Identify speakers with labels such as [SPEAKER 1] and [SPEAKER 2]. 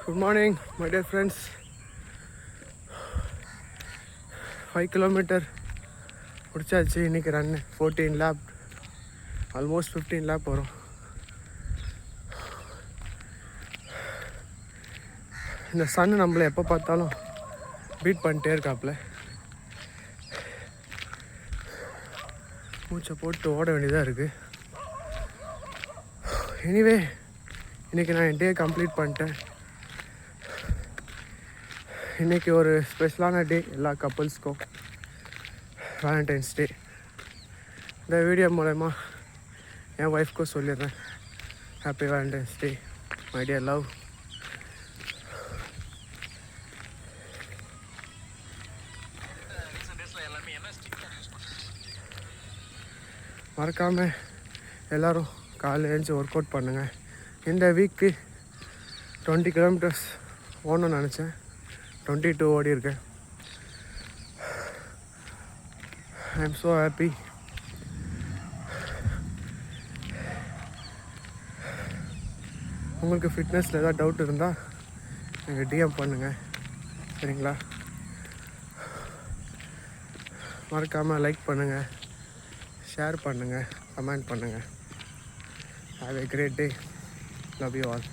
[SPEAKER 1] Good morning, my dear friends. 5 kilometer முடிச்சாச்சு இன்னைக்கு run 14 lab almost 15 lab வரும். இந்த சன் நம்மளை எப்போ பார்த்தாலும் பீட் பண்ணிட்டே இருக்காப்புல. மூச்சை போட்டு ஓட வேண்டியதாக இருக்குது. எனிவே இன்றைக்கி நான் என் டே கம்ப்ளீட் பண்ணிட்டேன். இன்றைக்கி ஒரு ஸ்பெஷலான டே எல்லா கப்புள்ஸ்க்கும், வேலண்டைன்ஸ் டே. இந்த வீடியோ மூலமா என் ஒய்ஃப்க்கும் சொல்லிடுறேன், happy Valentine's day my dear love. மறக்காமல் எல்லோரும் காலையில் எழுந்துச்சி ஒர்க் அவுட் பண்ணுங்கள். இந்த வீக்கு 20 கிலோமீட்டர்ஸ் ஓடணும்னு நினச்சேன், 22 ஓடி இருக்கேன். I am so happy. உங்களுக்கு ஃபிட்னஸில் ஏதாவது டவுட் இருந்தால் எனக்கு டிஎம் பண்ணுங்கள், சரிங்களா? மறக்காமல் லைக் பண்ணுங்கள், ஷேர் பண்ணுங்கள், கமெண்ட் பண்ணுங்கள். Have a great day. Love you all.